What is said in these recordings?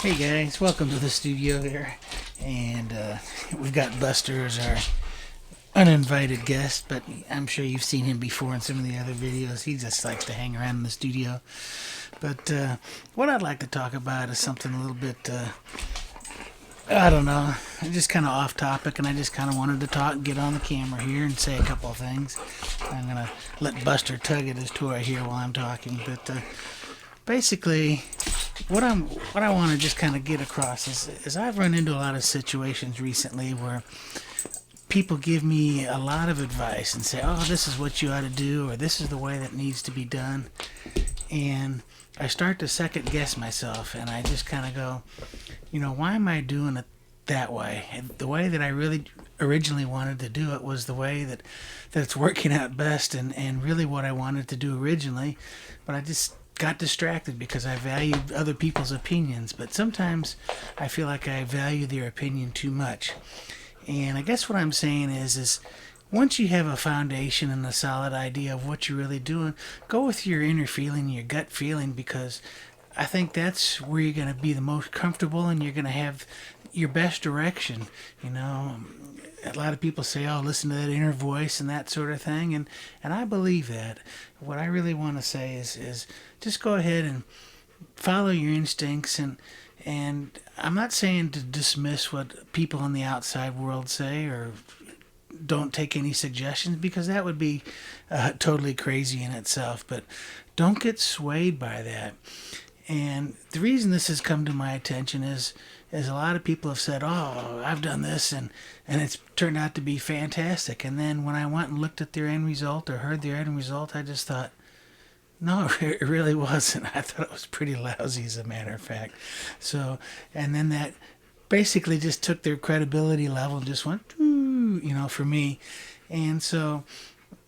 Hey guys, welcome to the studio here, and we've got Buster as our uninvited guest, but I'm sure you've seen him before in some of the other videos. He just likes to hang around in the studio. But what I'd like to talk about is something a little bit, I don't know, just kind of off topic, and I just kind of wanted to talk, get on the camera here and say a couple of things. I'm going to let Buster tug at his toy here while I'm talking, but basically what I want to just kind of get across is I've run into a lot of situations recently where people give me a lot of advice and say, oh, this is what you ought to do, or this is the way that needs to be done. And I start to second guess myself, and I just kind of go, why am I doing it that way? And the way that I really originally wanted to do it was the way that it's working out best, and really what I wanted to do originally, but I just got distracted because I valued other people's opinions. But sometimes I feel like I value their opinion too much. And I guess what I'm saying is once you have a foundation and a solid idea of what you're really doing, go with your inner feeling, your gut feeling, because I think that's where you're going to be the most comfortable, and you're going to have your best direction. A lot of people say, oh, listen to that inner voice and that sort of thing, and I believe that. What I really want to say is just go ahead and follow your instincts, and I'm not saying to dismiss what people in the outside world say, or don't take any suggestions, because that would be totally crazy in itself, but don't get swayed by that. And the reason this has come to my attention is a lot of people have said, oh, I've done this, and it's turned out to be fantastic. And then when I went and looked at their end result or heard their end result, I just thought, no, it really wasn't. I thought it was pretty lousy, as a matter of fact. So, and then that basically just took their credibility level and just went, for me. And so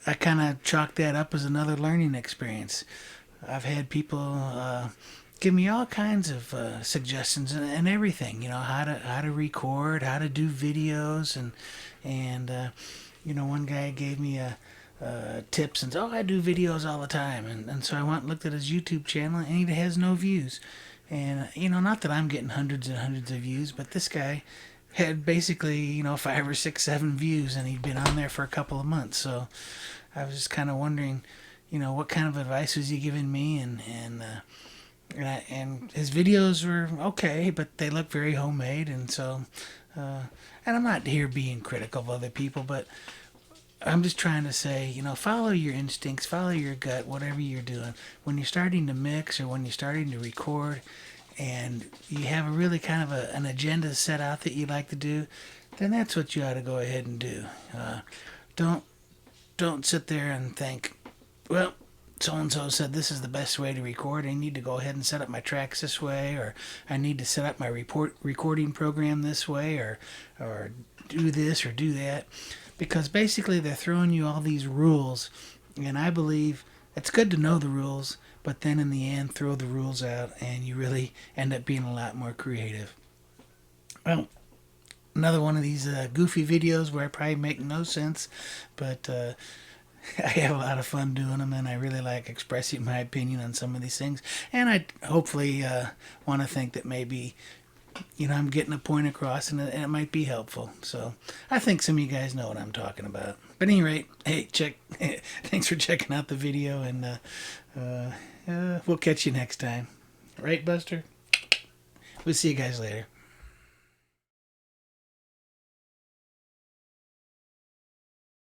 I kind of chalked that up as another learning experience. I've had people give me all kinds of suggestions and everything, how to record, how to do videos, and one guy gave me tips and said, oh, I do videos all the time, and so I went and looked at his YouTube channel, and he has no views. And not that I'm getting hundreds and hundreds of views, but this guy had basically 5 or 6, 7 views, and he'd been on there for a couple of months. So I was just kind of wondering, what kind of advice was he giving me, and his videos were okay, but they look very homemade, and so and I'm not here being critical of other people, but I'm just trying to say, follow your instincts, follow your gut, whatever you're doing. When you're starting to mix, or when you're starting to record, and you have a really kind of an agenda set out that you like to do, then that's what you ought to go ahead and do. Don't sit there and think, well, so-and-so said this is the best way to record. I need to go ahead and set up my tracks this way, or I need to set up my recording program this way, or do this or do that. Because basically they're throwing you all these rules, and I believe it's good to know the rules, but then in the end throw the rules out, and you really end up being a lot more creative. Well, another one of these goofy videos where I probably make no sense, but I have a lot of fun doing them, and I really like expressing my opinion on some of these things. And I hopefully want to think that maybe, I'm getting a point across, and it might be helpful. So I think some of you guys know what I'm talking about. But at any rate, hey, thanks for checking out the video, and we'll catch you next time. Right, Buster? We'll see you guys later.